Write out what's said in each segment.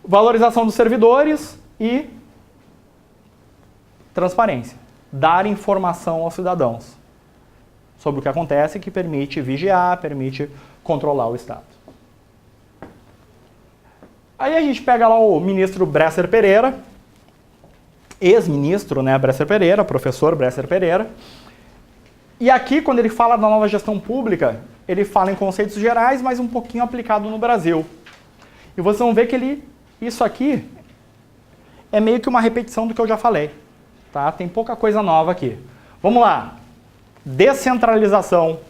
Valorização dos servidores e transparência. Dar informação aos cidadãos sobre o que acontece, que permite vigiar, permite controlar o Estado. Aí a gente pega lá o ministro Bresser Pereira, ex-ministro, né, Bresser Pereira, professor Bresser Pereira. E aqui, quando ele fala da nova gestão pública, ele fala em conceitos gerais, mas um pouquinho aplicado no Brasil. E vocês vão ver que isso aqui é meio que uma repetição do que eu já falei. Tá? Tem pouca coisa nova aqui. Vamos lá. Descentralização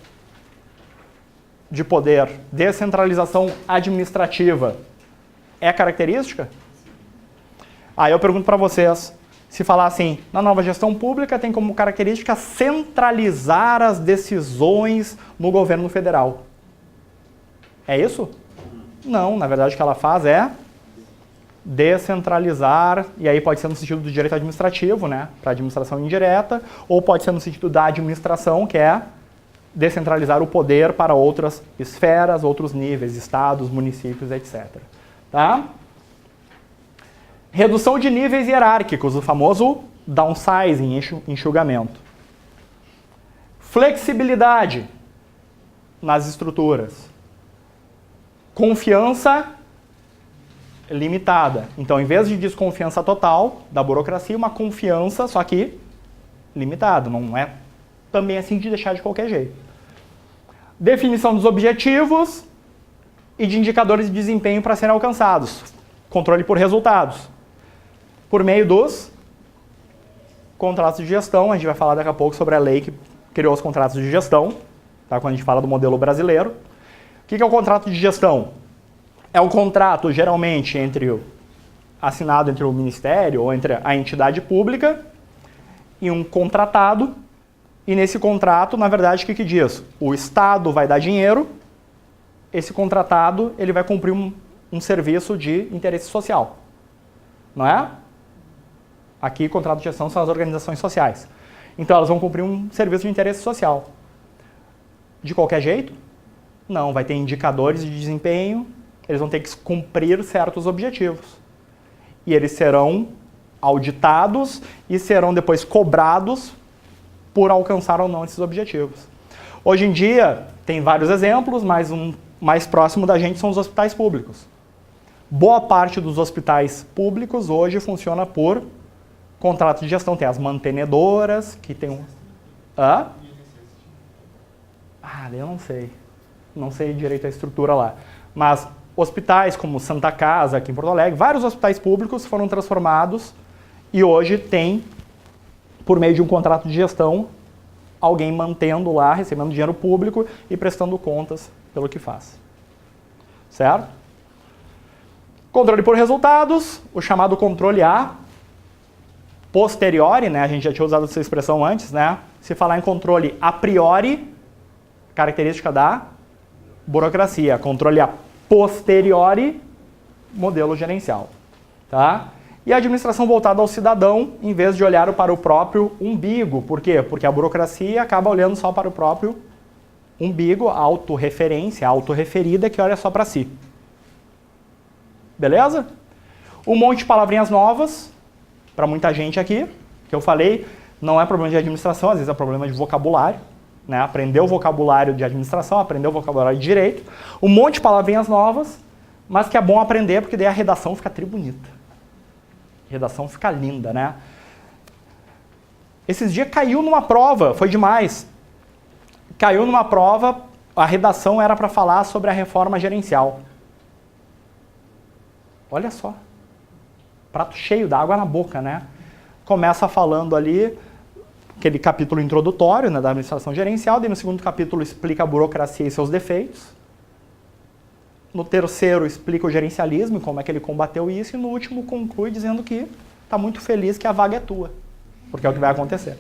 de poder, descentralização administrativa é característica? Aí eu pergunto para vocês, se falar assim, na nova gestão pública tem como característica centralizar as decisões no governo federal. É isso? Não, na verdade o que ela faz é descentralizar, e aí pode ser no sentido do direito administrativo, né, para administração indireta, ou pode ser no sentido da administração, que é descentralizar o poder para outras esferas, outros níveis, estados, municípios, etc. Tá? Redução de níveis hierárquicos, o famoso downsizing, enxugamento. Flexibilidade nas estruturas. Confiança limitada. Então, em vez de desconfiança total da burocracia, uma confiança, só que limitada. Não é também assim de deixar de qualquer jeito. Definição dos objetivos e de indicadores de desempenho para serem alcançados. Controle por resultados. Por meio dos contratos de gestão. A gente vai falar daqui a pouco sobre a lei que criou os contratos de gestão, tá? Quando a gente fala do modelo brasileiro. O que é o contrato de gestão? É um contrato, geralmente, assinado entre o Ministério ou entre a entidade pública e um contratado. E nesse contrato, na verdade, o que diz? O Estado vai dar dinheiro, esse contratado ele vai cumprir um serviço de interesse social. Não é? Aqui, contrato de gestão são as organizações sociais. Então, elas vão cumprir um serviço de interesse social. De qualquer jeito? Não, vai ter indicadores de desempenho, eles vão ter que cumprir certos objetivos. E eles serão auditados e serão depois cobrados por alcançar ou não esses objetivos. Hoje em dia, tem vários exemplos, mas um mais próximo da gente são os hospitais públicos. Boa parte dos hospitais públicos hoje funciona por contrato de gestão. Tem as mantenedoras, que tem um... Hã? Eu não sei. Não sei direito a estrutura lá. Mas hospitais como Santa Casa, aqui em Porto Alegre, vários hospitais públicos foram transformados e hoje tem, por meio de um contrato de gestão, alguém mantendo lá, recebendo dinheiro público e prestando contas pelo que faz. Certo? Controle por resultados, o chamado controle a posteriori, né? A gente já tinha usado essa expressão antes, né? Se falar em controle a priori, característica da burocracia. Controle a posteriori, modelo gerencial. Tá? E a administração voltada ao cidadão, em vez de olhar para o próprio umbigo. Por quê? Porque a burocracia acaba olhando só para o próprio umbigo, a autorreferência, a autorreferida que olha só para si. Beleza? Um monte de palavrinhas novas para muita gente aqui, que eu falei, não é problema de administração, às vezes é problema de vocabulário. Né? Aprender o vocabulário de administração, aprender o vocabulário de direito, um monte de palavrinhas novas, mas que é bom aprender porque daí a redação fica tribunita. A redação fica linda, né? Esses dias caiu numa prova, foi demais. Caiu numa prova, a redação era para falar sobre a reforma gerencial. Olha só. Prato cheio, dá água na boca, né? Começa falando ali aquele capítulo introdutório, né, da administração gerencial, daí no segundo capítulo explica a burocracia e seus defeitos. No terceiro explica o gerencialismo e como é que ele combateu isso, e no último conclui dizendo que está muito feliz que a vaga é tua, porque é o que vai acontecer.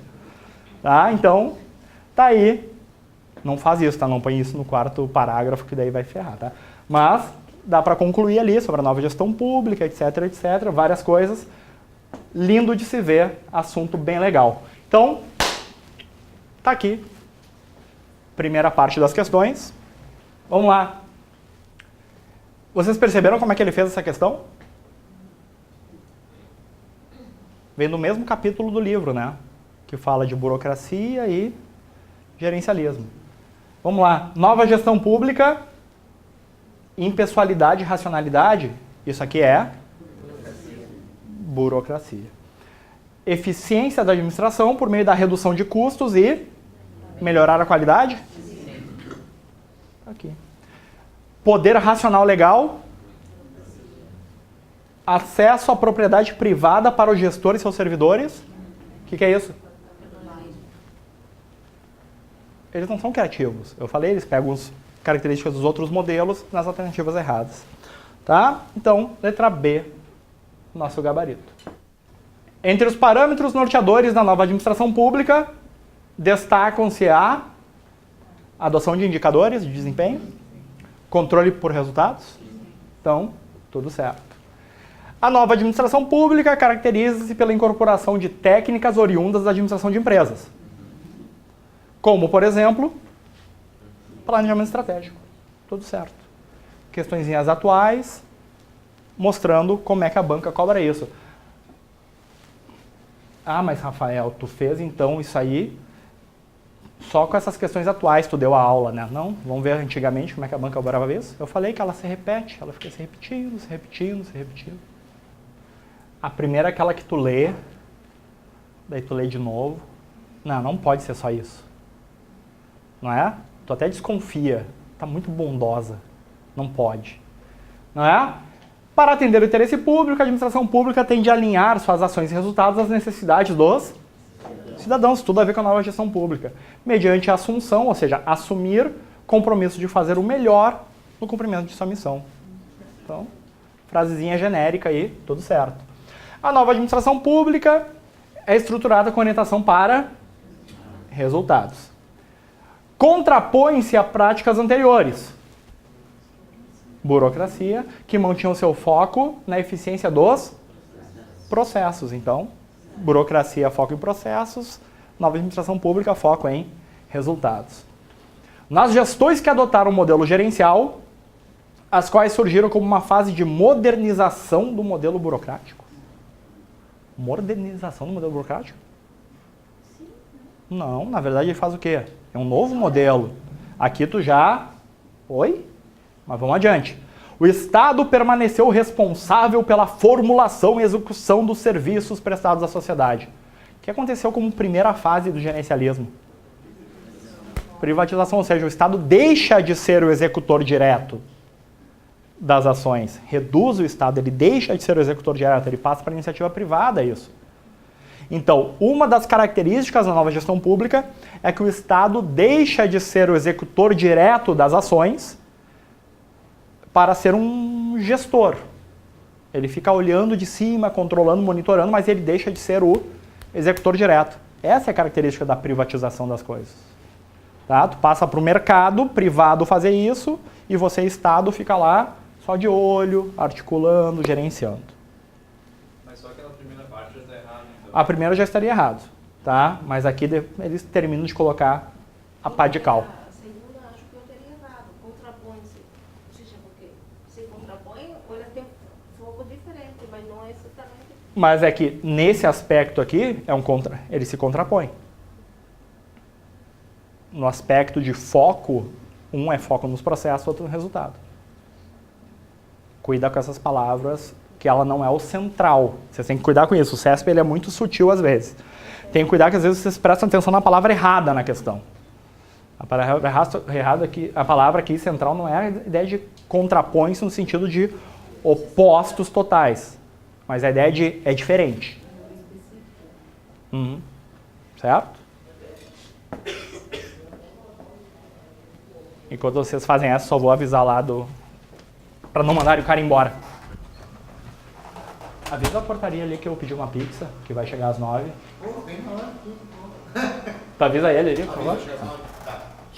Tá? Então, tá aí. Não faz isso, tá? Não põe isso no quarto parágrafo, que daí vai ferrar, tá? Mas dá para concluir ali sobre a nova gestão pública, etc, etc, várias coisas. Lindo de se ver, assunto bem legal. Então, tá aqui. Primeira parte das questões. Vamos lá. Vocês perceberam como é que ele fez essa questão? Vem do mesmo capítulo do livro, né? Que fala de burocracia e gerencialismo. Vamos lá. Nova gestão pública, impessoalidade e racionalidade. Isso aqui é burocracia. Eficiência da administração por meio da redução de custos e melhorar a qualidade. Aqui. Poder racional legal. Acesso à propriedade privada para o gestor e seus servidores. O que é isso? Eles não são criativos. Eu falei, eles pegam as características dos outros modelos nas alternativas erradas. Tá? Então, letra B, nosso gabarito. Entre os parâmetros norteadores da nova administração pública, destacam-se a adoção de indicadores de desempenho, controle por resultados. Então, tudo certo. A nova administração pública caracteriza-se pela incorporação de técnicas oriundas da administração de empresas. Como, por exemplo, planejamento estratégico. Tudo certo. Questõezinhas atuais, mostrando como é que a banca cobra isso. Ah, mas Rafael, tu fez então isso aí só com essas questões atuais, tu deu a aula, né? Não, vamos ver antigamente como é que a banca cobrava isso. Eu falei que ela se repete, ela fica se repetindo, se repetindo, se repetindo. A primeira é aquela que tu lê, daí tu lê de novo. Não, não pode ser só isso. Não é? Tu até desconfia, tá muito bondosa. Não pode. Não é? Para atender o interesse público, a administração pública tem de alinhar suas ações e resultados às necessidades dos cidadãos. Tudo a ver com a nova gestão pública. Mediante a assunção, ou seja, assumir compromisso de fazer o melhor no cumprimento de sua missão. Então, frasezinha genérica aí, tudo certo. A nova administração pública é estruturada com orientação para resultados. Contrapõe-se a práticas anteriores. Burocracia, que mantinham seu foco na eficiência dos processos. Então, burocracia, foco em processos, nova administração pública, foco em resultados. Nas gestões que adotaram o modelo gerencial, as quais surgiram como uma fase de modernização do modelo burocrático. Modernização do modelo burocrático? Não, na verdade ele faz o quê? É um novo modelo. Aqui tu já... Oi? Mas vamos adiante. O Estado permaneceu responsável pela formulação e execução dos serviços prestados à sociedade. O que aconteceu como primeira fase do gerencialismo? Privatização, ou seja, o Estado deixa de ser o executor direto das ações. Reduz o Estado, ele deixa de ser o executor direto, ele passa para a iniciativa privada isso. Então, uma das características da nova gestão pública é que o Estado deixa de ser o executor direto das ações para ser um gestor. Ele fica olhando de cima, controlando, monitorando, mas ele deixa de ser o executor direto. Essa é a característica da privatização das coisas. Tá? Tu passa para o mercado privado fazer isso e você, Estado, fica lá só de olho, articulando, gerenciando. Mas só aquela primeira parte já está errada. Então. A primeira já estaria errado, tá? Mas aqui eles terminam de colocar a pá de cal. A segunda, acho que eu teria errado. Contrapõe-se. Seja porque se contrapõe, olha, tem um foco diferente, mas não é exatamente. Mas é que nesse aspecto aqui, ele se contrapõe. No aspecto de foco, um é foco nos processos, outro no resultado. Cuida com essas palavras, que ela não é o central. Vocês têm que cuidar com isso. O CESP ele é muito sutil às vezes. Tem que cuidar que às vezes vocês prestam atenção na palavra errada na questão. A palavra aqui central não é a ideia de contrapõe-se no sentido de opostos totais. Mas a ideia de é diferente. Certo? Enquanto vocês fazem essa, só vou avisar lá para não mandarem o cara embora. Avisa a portaria ali que eu pedi uma pizza, que vai chegar às 9. Tu avisa ele ali, por favor. Deixa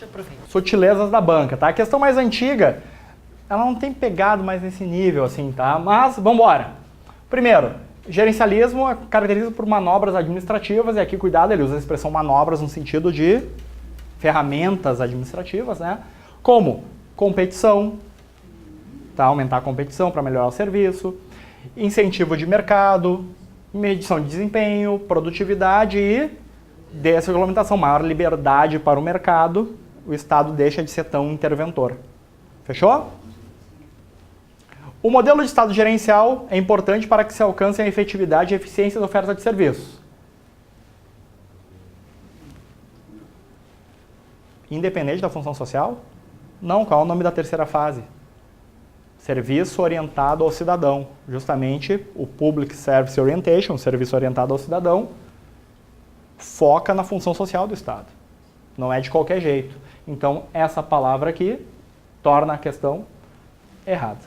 eu aproveitar. Sutilezas da banca, tá? A questão mais antiga, ela não tem pegado mais nesse nível, assim, tá? Mas, vamos embora. Primeiro, gerencialismo é caracterizado por manobras administrativas, e aqui, cuidado, ele usa a expressão manobras no sentido de ferramentas administrativas, né? Como competição, tá? Aumentar a competição para melhorar o serviço, incentivo de mercado, medição de desempenho, produtividade e desregulamentação, maior liberdade para o mercado, o Estado deixa de ser tão interventor. Fechou? O modelo de Estado gerencial é importante para que se alcance a efetividade e eficiência da oferta de serviços. Independente da função social? Não, qual é o nome da terceira fase? Serviço orientado ao cidadão. Justamente o Public Service Orientation, o serviço orientado ao cidadão, foca na função social do Estado. Não é de qualquer jeito. Então, essa palavra aqui torna a questão errada.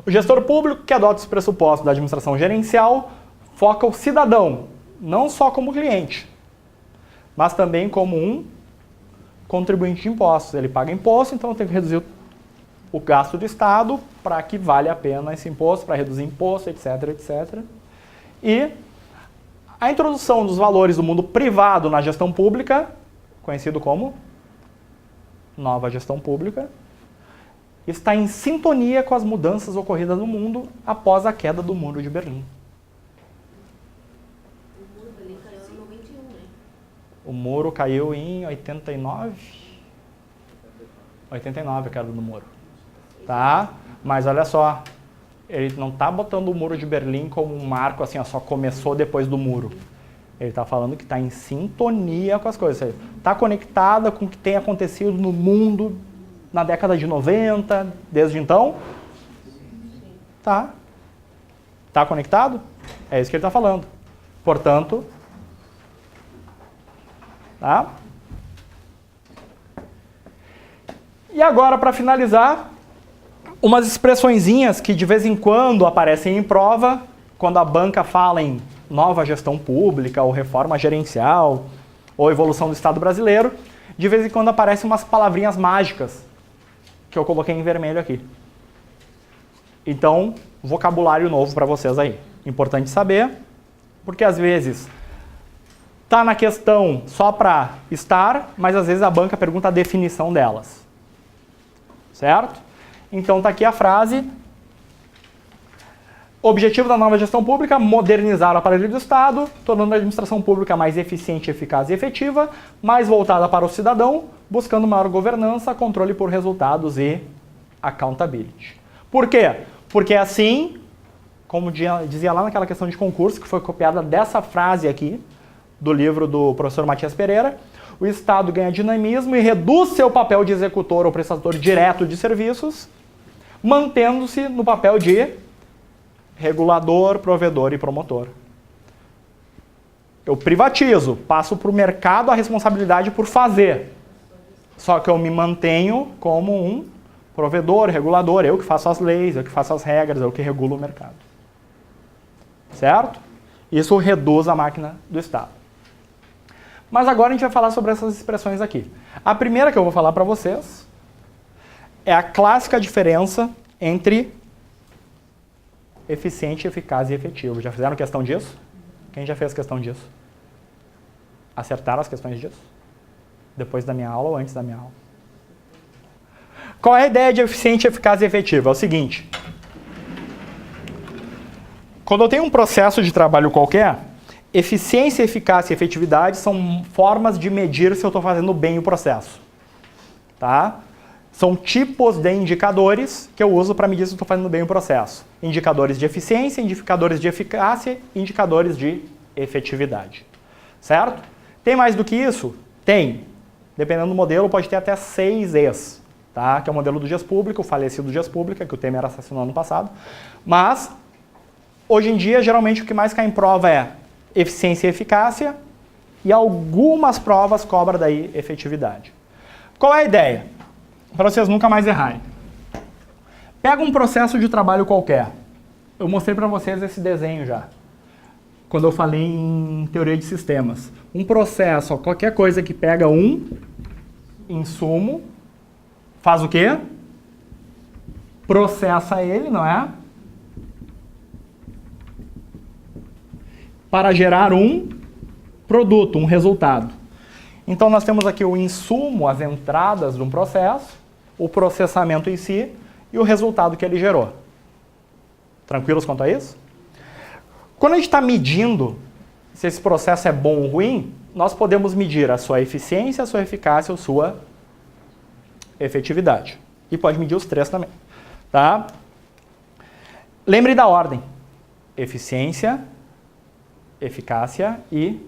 O gestor público que adota os pressupostos da administração gerencial foca o cidadão, não só como cliente, mas também como um contribuinte de impostos. Ele paga imposto, então tem que reduzir o gasto do Estado para que valha a pena esse imposto, para reduzir imposto, etc, etc. E a introdução dos valores do mundo privado na gestão pública, conhecido como nova gestão pública, está em sintonia com as mudanças ocorridas no mundo após a queda do Muro de Berlim. O muro ali caiu em 91, né? O muro caiu em 89? 89 a queda do muro. Tá? Mas olha só, ele não está botando o Muro de Berlim como um marco assim, ó, só começou depois do muro. Ele está falando que está em sintonia com as coisas. Está conectada com o que tem acontecido no mundo na década de 90, desde então? Tá. Tá conectado? É isso que ele está falando. Portanto, tá? E agora, para finalizar, umas expressõezinhas que de vez em quando aparecem em prova, quando a banca fala em nova gestão pública, ou reforma gerencial, ou evolução do Estado brasileiro, de vez em quando aparecem umas palavrinhas mágicas, que eu coloquei em vermelho aqui. Então, vocabulário novo para vocês aí. Importante saber, porque às vezes está na questão só para estar, mas às vezes a banca pergunta a definição delas. Certo? Então está aqui a frase. Objetivo da nova gestão pública, modernizar o aparelho do Estado, tornando a administração pública mais eficiente, eficaz e efetiva, mais voltada para o cidadão, buscando maior governança, controle por resultados e accountability. Por quê? Porque assim, como dizia lá naquela questão de concurso, que foi copiada dessa frase aqui, do livro do professor Matias Pereira, o Estado ganha dinamismo e reduz seu papel de executor ou prestador direto de serviços, mantendo-se no papel de regulador, provedor e promotor. Eu privatizo, passo para o mercado a responsabilidade por fazer. Só que eu me mantenho como um provedor, regulador, eu que faço as leis, eu que faço as regras, eu que regulo o mercado. Certo? Isso reduz a máquina do Estado. Mas agora a gente vai falar sobre essas expressões aqui. A primeira que eu vou falar para vocês é a clássica diferença entre eficiente, eficaz e efetivo. Já fizeram questão disso? Quem já fez questão disso? Acertaram as questões disso? Depois da minha aula ou antes da minha aula? Qual é a ideia de eficiente, eficaz e efetivo? É o seguinte. Quando eu tenho um processo de trabalho qualquer, eficiência, eficácia e efetividade são formas de medir se eu estou fazendo bem o processo. Tá? São tipos de indicadores que eu uso para medir se eu estou fazendo bem o processo. Indicadores de eficiência, indicadores de eficácia e indicadores de efetividade. Certo? Tem mais do que isso? Tem. Dependendo do modelo, pode ter até 6 E's. Tá? Que é o modelo do GES Público, o falecido GES Pública, que o Temer assassinou ano passado. Mas, hoje em dia, geralmente o que mais cai em prova é eficiência e eficácia, e algumas provas cobram daí efetividade. Qual é a ideia? Para vocês nunca mais errarem. Pega um processo de trabalho qualquer. Eu mostrei para vocês esse desenho já, quando eu falei em teoria de sistemas. Um processo, ó, qualquer coisa que pega um insumo, faz o quê? Processa ele, não é? Para gerar um produto, um resultado. Então nós temos aqui o insumo, as entradas de um processo, o processamento em si e o resultado que ele gerou. Tranquilos quanto a isso? Quando a gente está medindo se esse processo é bom ou ruim, nós podemos medir a sua eficiência, a sua eficácia ou sua efetividade. E pode medir os três também. Tá? Lembre da ordem. Eficiência, eficácia e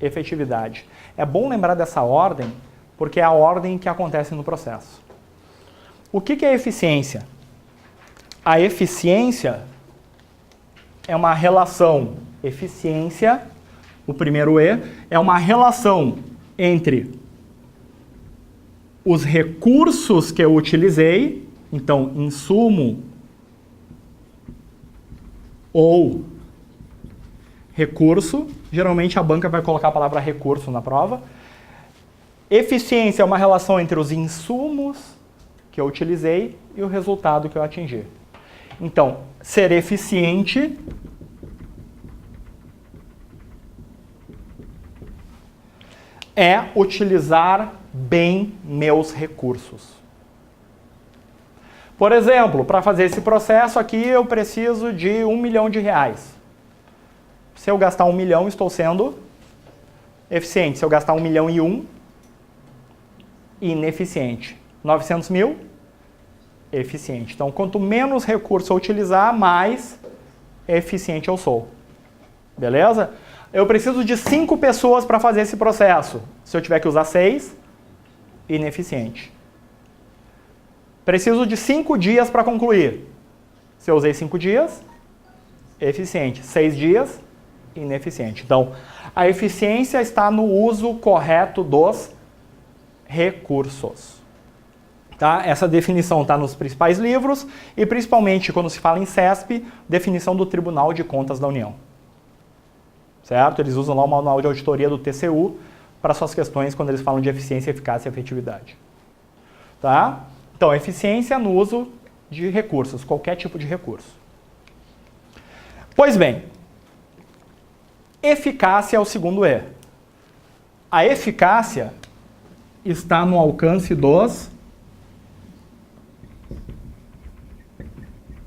efetividade. É bom lembrar dessa ordem, porque é a ordem que acontece no processo. O que é eficiência? A eficiência é uma relação. Eficiência, o primeiro E, é uma relação entre os recursos que eu utilizei, então, insumo ou recurso. Geralmente a banca vai colocar a palavra recurso na prova. Eficiência é uma relação entre os insumos que eu utilizei e o resultado que eu atingi. Então, ser eficiente é utilizar bem meus recursos. Por exemplo, para fazer esse processo aqui, eu preciso de R$1 milhão. Se eu gastar 1 milhão, estou sendo eficiente. Se eu gastar 1 milhão e 1, ineficiente. 900 mil, eficiente. Então, quanto menos recurso eu utilizar, mais eficiente eu sou. Beleza? Eu preciso de 5 pessoas para fazer esse processo. Se eu tiver que usar 6, ineficiente. Preciso de 5 dias para concluir. Se eu usei 5 dias, eficiente. 6 dias, ineficiente. Então, a eficiência está no uso correto dos recursos. Tá? Essa definição está nos principais livros e principalmente quando se fala em CESP, definição do Tribunal de Contas da União. Certo? Eles usam lá o manual de auditoria do TCU para suas questões quando eles falam de eficiência, eficácia e efetividade. Tá? Então, eficiência no uso de recursos, qualquer tipo de recurso. Pois bem, eficácia é o segundo E. A eficácia está no alcance dos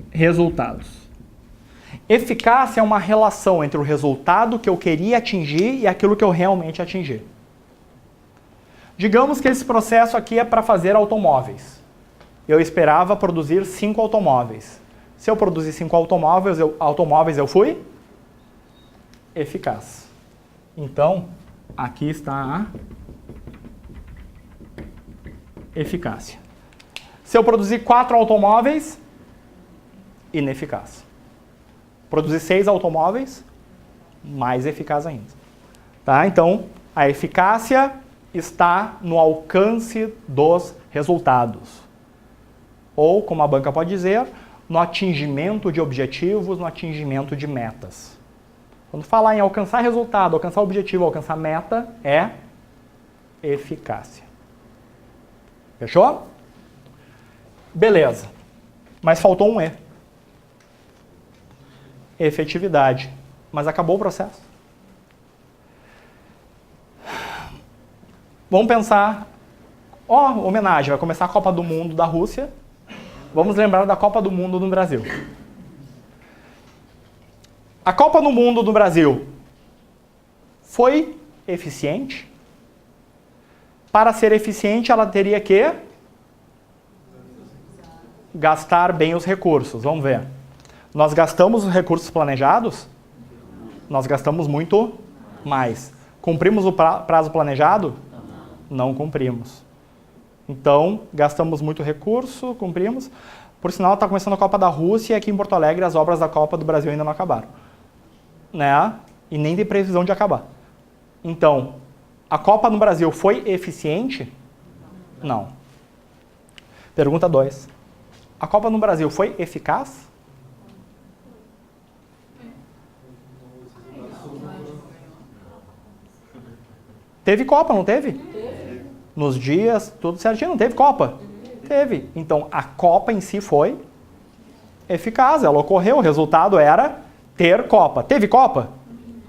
resultados. Eficácia é uma relação entre o resultado que eu queria atingir e aquilo que eu realmente atingi. Digamos que esse processo aqui é para fazer automóveis. Eu esperava produzir 5 automóveis. Se eu produzir 5 automóveis, eu fui eficaz. Então, aqui está a eficácia. Se eu produzir 4 automóveis, ineficaz. Produzir 6 automóveis, mais eficaz ainda. Tá? Então, a eficácia está no alcance dos resultados. Ou, como a banca pode dizer, no atingimento de objetivos, no atingimento de metas. Quando falar em alcançar resultado, alcançar objetivo, alcançar meta, é eficácia. Fechou? Beleza. Mas faltou um E. Efetividade. Mas acabou o processo. Vamos pensar, homenagem, vai começar a Copa do Mundo da Rússia. Vamos lembrar da Copa do Mundo no Brasil. A Copa do Mundo do Brasil foi eficiente? Para ser eficiente, ela teria que gastar bem os recursos. Vamos ver. Nós gastamos os recursos planejados? Nós gastamos muito mais. Cumprimos o prazo planejado? Não cumprimos. Então, gastamos muito recurso, cumprimos. Por sinal, está começando a Copa da Rússia e aqui em Porto Alegre as obras da Copa do Brasil ainda não acabaram. Né? E nem tem previsão de acabar. Então, a Copa no Brasil foi eficiente? Não. Pergunta 2. A Copa no Brasil foi eficaz? Teve Copa, não teve? Teve. Nos dias, tudo certinho, não teve Copa? Teve. Então, a Copa em si foi eficaz, ela ocorreu, o resultado era ter Copa. Teve Copa?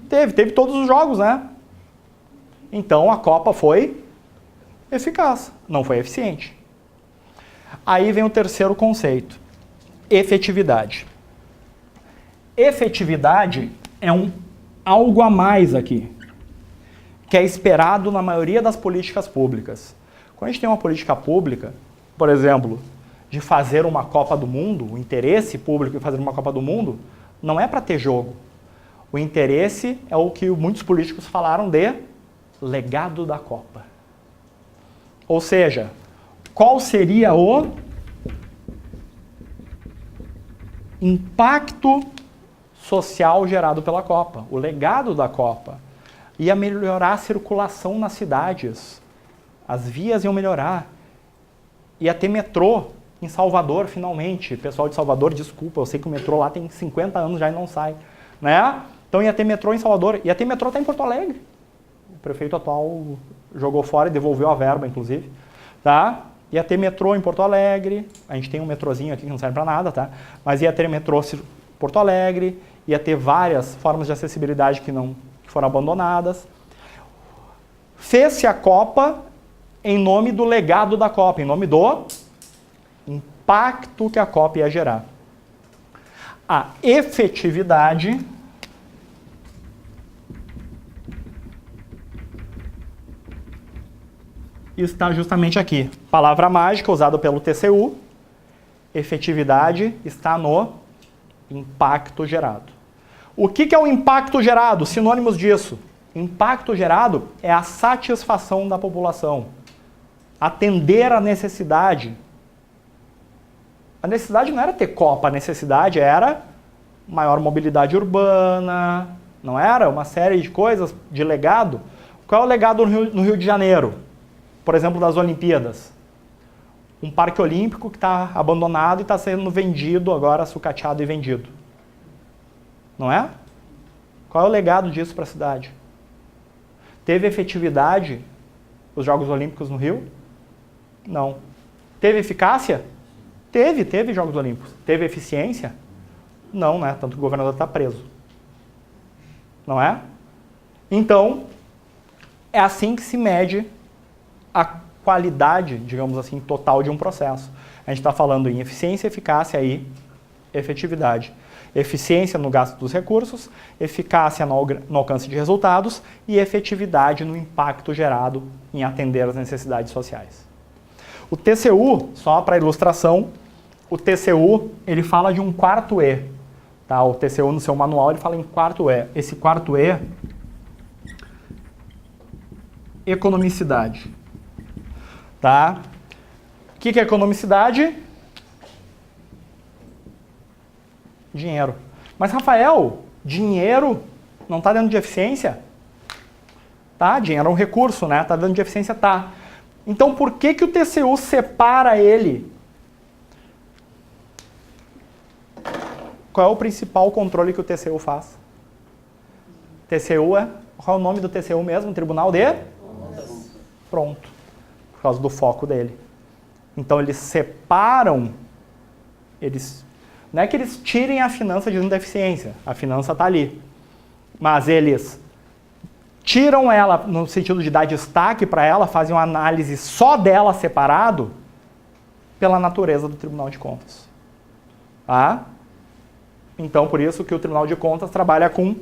Teve todos os jogos, né? Então, a Copa foi eficaz, não foi eficiente. Aí vem o terceiro conceito, efetividade. Efetividade é algo a mais aqui, que é esperado na maioria das políticas públicas. Quando a gente tem uma política pública, por exemplo, de fazer uma Copa do Mundo, o interesse público de fazer uma Copa do Mundo, não é para ter jogo. O interesse é o que muitos políticos falaram de legado da Copa. Ou seja, qual seria o impacto social gerado pela Copa, o legado da Copa? Ia melhorar a circulação nas cidades, as vias iam melhorar, ia ter metrô em Salvador, finalmente. Pessoal de Salvador, desculpa, eu sei que o metrô lá tem 50 anos já e não sai, né? Então ia ter metrô em Salvador, ia ter metrô até em Porto Alegre. O prefeito atual jogou fora e devolveu a verba, inclusive, tá? Ia ter metrô em Porto Alegre, a gente tem um metrozinho aqui que não serve para nada, tá? Mas ia ter metrô em Porto Alegre, ia ter várias formas de acessibilidade que foram abandonadas. Fez-se a Copa em nome do legado da Copa, em nome do impacto que a Copa ia gerar. A efetividade está justamente aqui. Palavra mágica usada pelo TCU. Efetividade está no impacto gerado. O que é o impacto gerado? Sinônimos disso. Impacto gerado é a satisfação da população. Atender a necessidade. A necessidade não era ter Copa, a necessidade era maior mobilidade urbana, não era? Uma série de coisas de legado. Qual é o legado no Rio de Janeiro? Por exemplo, das Olimpíadas. Um parque olímpico que está abandonado e está sendo vendido agora, sucateado e vendido. Não é? Qual é o legado disso para a cidade? Teve efetividade os Jogos Olímpicos no Rio? Não. Teve eficácia? Teve Jogos Olímpicos. Teve eficiência? Não, né? Tanto que o governador está preso. Não é? Então, é assim que se mede a qualidade, digamos assim, total de um processo. A gente está falando em eficiência, eficácia e efetividade. Eficiência no gasto dos recursos, eficácia no alcance de resultados e efetividade no impacto gerado em atender às necessidades sociais. O TCU, só para ilustração, o TCU ele fala de um quarto E. Tá? O TCU no seu manual ele fala em quarto E. Esse quarto E, economicidade. Tá? O que é economicidade? Dinheiro. Mas, Rafael, dinheiro não está dentro de eficiência? Tá? Dinheiro é um recurso, né? Está dentro de eficiência? Tá. Então, por que o TCU separa ele? Qual é o principal controle que o TCU faz? TCU é... Qual é o nome do TCU mesmo? Tribunal de? Contas. Pronto. Por causa do foco dele. Então, eles separam... Não é que eles tirem a finança de dentro da eficiência. A finança está ali. Mas eles tiram ela no sentido de dar destaque para ela, fazem uma análise só dela separado pela natureza do Tribunal de Contas. Tá? Então, por isso que o Tribunal de Contas trabalha com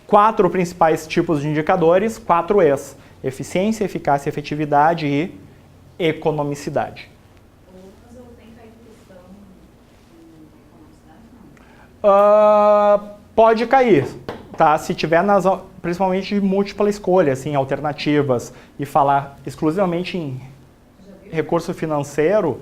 4 principais tipos de indicadores, 4 E's. Eficiência, eficácia, efetividade e economicidade. Pode cair, tá? Se tiver principalmente de múltipla escolha, assim, alternativas, e falar exclusivamente em recurso financeiro,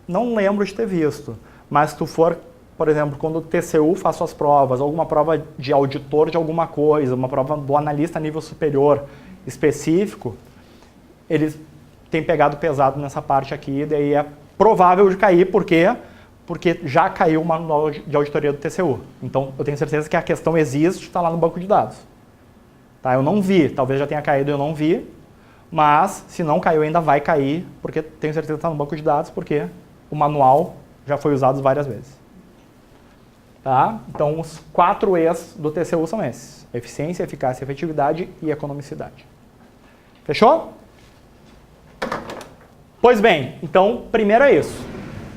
não lembro de ter visto. Mas se tu for, por exemplo, quando o TCU faz suas provas, alguma prova de auditor de alguma coisa, uma prova do analista a nível superior específico, eles têm pegado pesado nessa parte aqui, daí é provável de cair, porque já caiu o manual de auditoria do TCU. Então, eu tenho certeza que a questão existe, está lá no banco de dados. Tá? Eu não vi, talvez já tenha caído, eu não vi, mas se não caiu ainda vai cair, porque tenho certeza que está no banco de dados, porque o manual já foi usado várias vezes. Tá? Então, os 4 E's do TCU são esses: eficiência, eficácia, efetividade e economicidade. Fechou? Pois bem, então, primeiro é isso.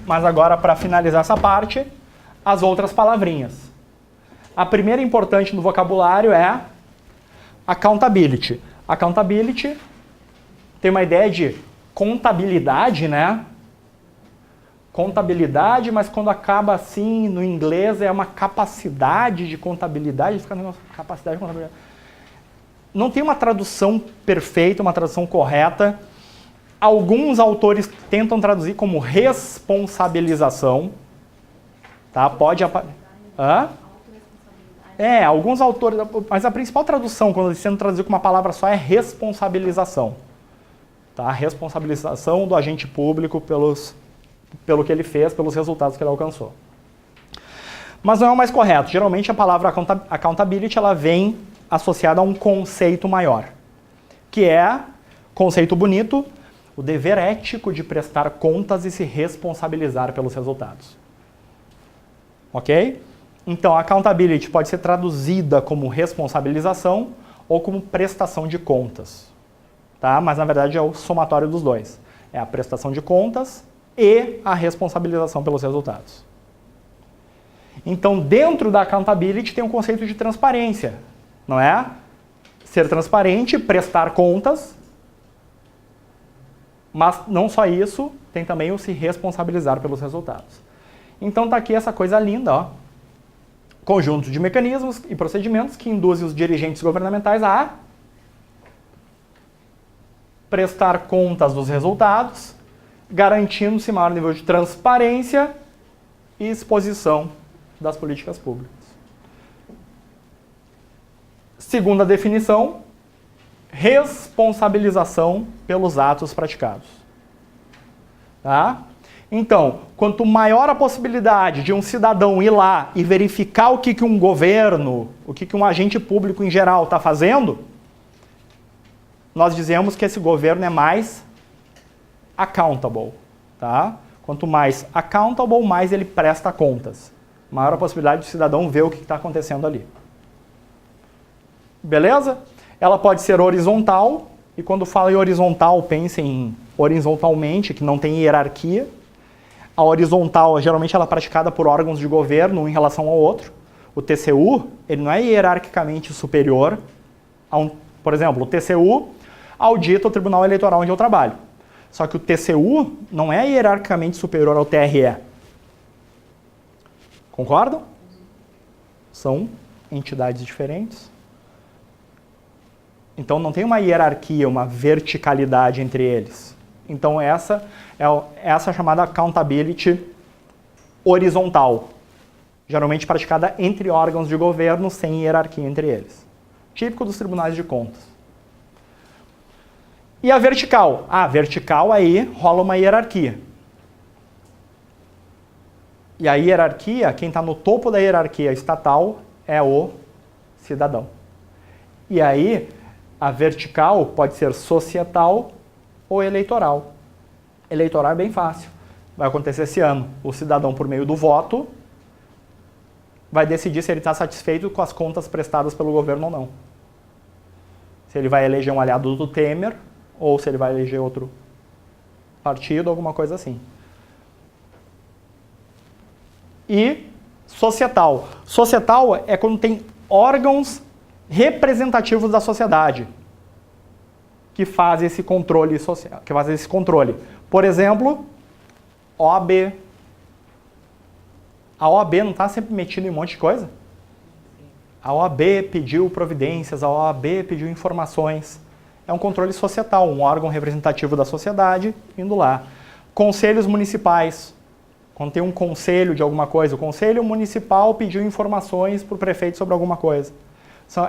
Mas agora, para finalizar essa parte, as outras palavrinhas. A primeira importante no vocabulário é accountability. Accountability tem uma ideia de contabilidade, né? Contabilidade, mas quando acaba assim, no inglês, é uma capacidade de contabilidade, fica no capacidade de contabilidade. Não tem uma tradução perfeita, uma tradução correta. Alguns autores tentam traduzir como responsabilização. Tá? Pode alguns autores, mas a principal tradução, quando sendo traduzido com uma palavra só, é responsabilização. Tá? A responsabilização do agente público pelo que ele fez, pelos resultados que ele alcançou. Mas não é o mais correto. Geralmente a palavra accountability ela vem associada a um conceito maior, que é, conceito bonito, o dever ético de prestar contas e se responsabilizar pelos resultados. Ok? Então, accountability pode ser traduzida como responsabilização ou como prestação de contas. Tá? Mas, na verdade, é o somatório dos dois. É a prestação de contas e a responsabilização pelos resultados. Então, dentro da accountability tem um conceito de transparência, não é? Ser transparente, prestar contas, mas não só isso, tem também o se responsabilizar pelos resultados. Então tá aqui essa coisa linda, ó. Conjunto de mecanismos e procedimentos que induzem os dirigentes governamentais a prestar contas dos resultados, garantindo-se maior nível de transparência e exposição das políticas públicas. Segunda definição, responsabilização pelos atos praticados. Tá? Então, quanto maior a possibilidade de um cidadão ir lá e verificar o que um governo, o que um agente público em geral está fazendo, nós dizemos que esse governo é mais accountable. Tá? Quanto mais accountable, mais ele presta contas. Maior a possibilidade do cidadão ver o que está acontecendo ali. Beleza? Ela pode ser horizontal, e quando fala em horizontal, pensem horizontalmente, que não tem hierarquia. A horizontal, geralmente, ela é praticada por órgãos de governo um em relação ao outro. O TCU, ele não é hierarquicamente superior a por exemplo, o TCU audita o Tribunal Eleitoral onde eu trabalho. Só que o TCU não é hierarquicamente superior ao TRE. Concordam? São entidades diferentes. Então não tem uma hierarquia, uma verticalidade entre eles. Então essa é chamada accountability horizontal, geralmente praticada entre órgãos de governo sem hierarquia entre eles. Típico dos tribunais de contas. E a vertical? A vertical aí rola uma hierarquia. E a hierarquia, quem está no topo da hierarquia estatal é o cidadão. E aí, a vertical pode ser societal ou eleitoral. Eleitoral é bem fácil. Vai acontecer esse ano. O cidadão, por meio do voto, vai decidir se ele está satisfeito com as contas prestadas pelo governo ou não. Se ele vai eleger um aliado do Temer ou se ele vai eleger outro partido, alguma coisa assim. E societal. Societal é quando tem órgãos representativos da sociedade que fazem esse controle social, que fazem esse controle. Por exemplo, OAB. A OAB não está sempre metida em um monte de coisa? A OAB pediu providências, a OAB pediu informações. É um controle societal, um órgão representativo da sociedade indo lá. Conselhos municipais. Quando tem um conselho de alguma coisa, o conselho municipal pediu informações para o prefeito sobre alguma coisa.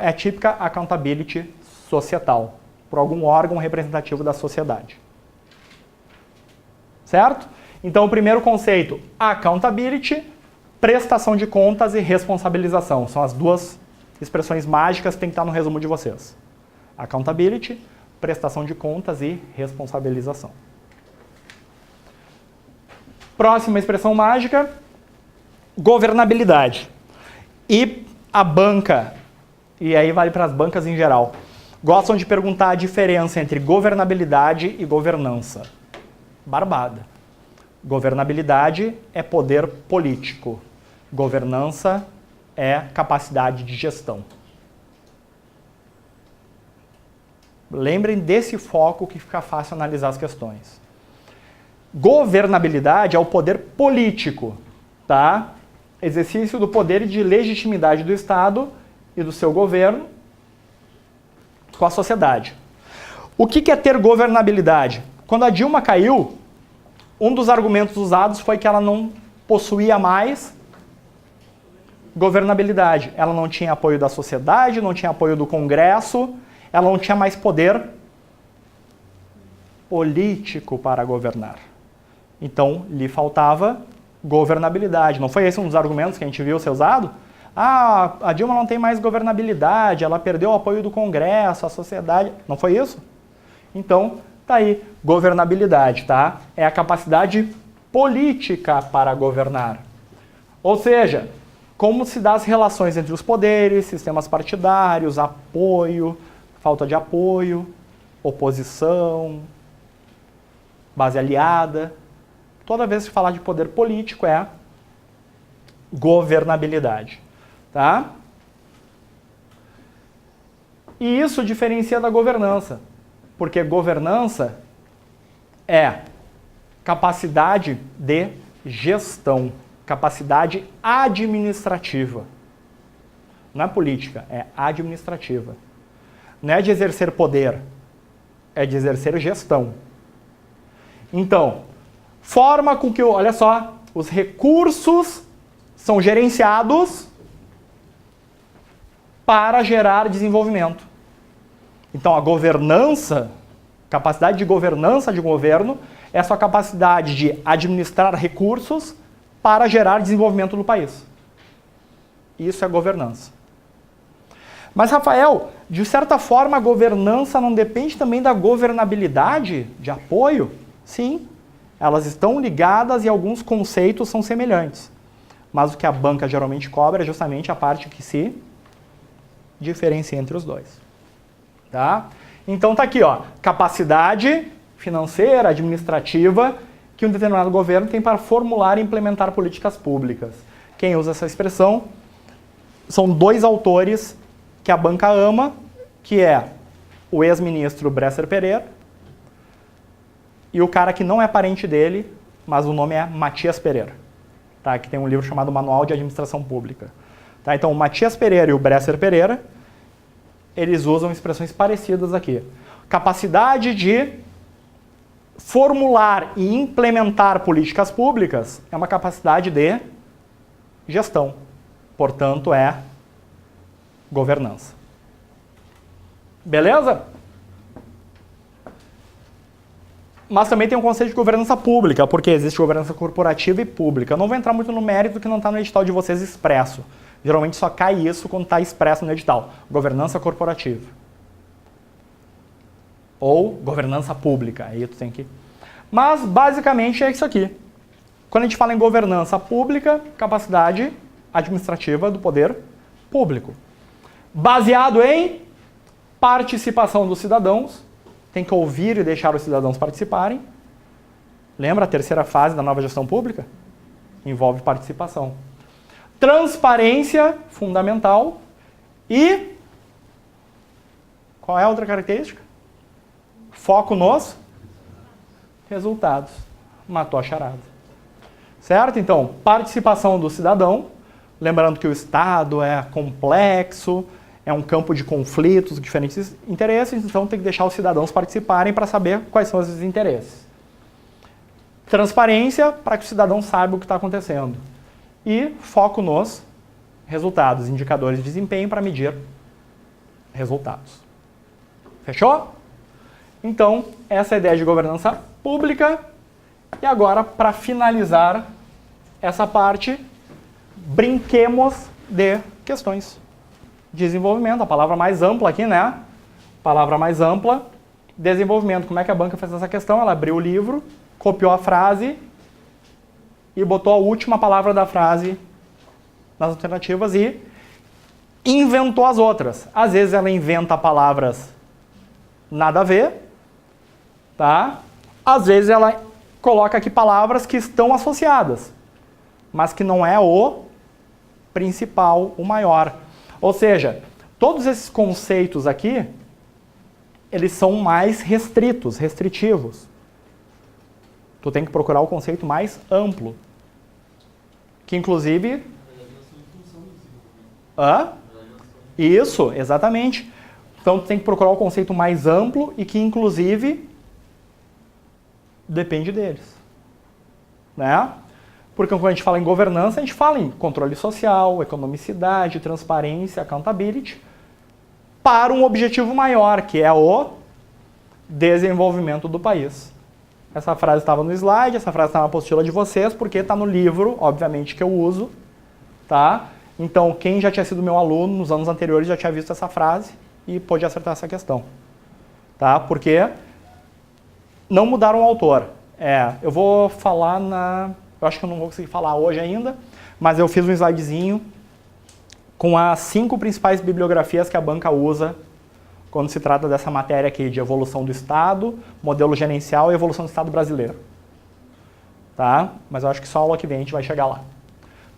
É típica accountability societal, por algum órgão representativo da sociedade. Certo? Então, o primeiro conceito, accountability, prestação de contas e responsabilização. São as duas expressões mágicas que tem que estar no resumo de vocês. Accountability, prestação de contas e responsabilização. Próxima expressão mágica, governabilidade. E a banca, e aí vale para as bancas em geral, gostam de perguntar a diferença entre governabilidade e governança. Barbada. Governabilidade é poder político. Governança é capacidade de gestão. Lembrem desse foco que fica fácil analisar as questões. Governabilidade é o poder político, tá? Exercício do poder de legitimidade do Estado e do seu governo com a sociedade. O que é ter governabilidade? Quando a Dilma caiu, um dos argumentos usados foi que ela não possuía mais governabilidade. Ela não tinha apoio da sociedade, não tinha apoio do Congresso, ela não tinha mais poder político para governar. Então, lhe faltava governabilidade. Não foi esse um dos argumentos que a gente viu ser usado? Ah, a Dilma não tem mais governabilidade, ela perdeu o apoio do Congresso, a sociedade. Não foi isso? Então, tá aí, governabilidade, tá? É a capacidade política para governar. Ou seja, como se dá as relações entre os poderes, sistemas partidários, apoio, falta de apoio, oposição, base aliada. Toda vez que falar de poder político é governabilidade, tá? E isso diferencia da governança, porque governança é capacidade de gestão, capacidade administrativa. Não é política, é administrativa. Não é de exercer poder, é de exercer gestão. Então, forma com que, olha só, os recursos são gerenciados para gerar desenvolvimento. Então, a governança, capacidade de governança de um governo, é a sua capacidade de administrar recursos para gerar desenvolvimento no país. Isso é governança. Mas, Rafael, de certa forma, a governança não depende também da governabilidade, de apoio? Sim, elas estão ligadas e alguns conceitos são semelhantes. Mas o que a banca geralmente cobra é justamente a parte que se diferencia entre os dois. Tá? Então tá aqui, ó, capacidade financeira, administrativa, que um determinado governo tem para formular e implementar políticas públicas. Quem usa essa expressão são dois autores que a banca ama, que é o ex-ministro Bresser Pereira e o cara que não é parente dele, mas o nome é Matias Pereira, tá? Que tem um livro chamado Manual de Administração Pública. Tá? Então, o Matias Pereira e o Bresser Pereira, eles usam expressões parecidas aqui. Capacidade de formular e implementar políticas públicas é uma capacidade de gestão. Portanto, é governança. Beleza? Mas também tem um conceito de governança pública, porque existe governança corporativa e pública. Eu não vou entrar muito no mérito que não está no edital de vocês expresso. Geralmente só cai isso quando está expresso no edital. Governança corporativa. Ou governança pública. Aí tu tem que... Mas, basicamente, é isso aqui. Quando a gente fala em governança pública, capacidade administrativa do poder público. Baseado em participação dos cidadãos. Tem que ouvir e deixar os cidadãos participarem. Lembra a terceira fase da nova gestão pública? Envolve participação. Transparência, fundamental. E qual é a outra característica? Foco nos resultados. Matou a charada. Certo? Então, participação do cidadão. Lembrando que o Estado é complexo, é um campo de conflitos, diferentes interesses, então tem que deixar os cidadãos participarem para saber quais são esses interesses. Transparência, para que o cidadão saiba o que está acontecendo. E foco nos resultados, indicadores de desempenho para medir resultados. Fechou? Então, essa é a ideia de governança pública. E agora, para finalizar essa parte, brinquemos de questões. Desenvolvimento, a palavra mais ampla aqui, né? Palavra mais ampla. Desenvolvimento. Como é que a banca fez essa questão? Ela abriu o livro, copiou a frase e botou a última palavra da frase nas alternativas e inventou as outras. Às vezes ela inventa palavras nada a ver, tá? Às vezes ela coloca aqui palavras que estão associadas, mas que não é o principal, o maior. Ou seja, todos esses conceitos aqui, eles são mais restritivos. Tu tem que procurar o conceito mais amplo. Que inclusive... Isso, exatamente. Então tu tem que procurar o conceito mais amplo e que inclusive depende deles. Né? Porque quando a gente fala em governança, a gente fala em controle social, economicidade, transparência, accountability, para um objetivo maior, que é o desenvolvimento do país. Essa frase estava no slide, essa frase está na apostila de vocês, porque está no livro, obviamente, que eu uso. Tá? Então, quem já tinha sido meu aluno nos anos anteriores já tinha visto essa frase e pôde acertar essa questão. Tá? Porque não mudaram o autor. Eu vou falar eu acho que eu não vou conseguir falar hoje ainda, mas eu fiz um slidezinho com as 5 principais bibliografias que a banca usa quando se trata dessa matéria aqui de evolução do Estado, modelo gerencial e evolução do Estado brasileiro. Tá? Mas eu acho que só a aula que vem a gente vai chegar lá.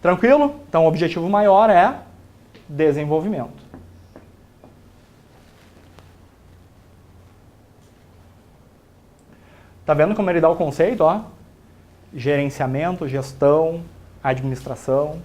Tranquilo? Então o objetivo maior é desenvolvimento. Tá vendo como ele dá o conceito? Ó? Gerenciamento, gestão, administração.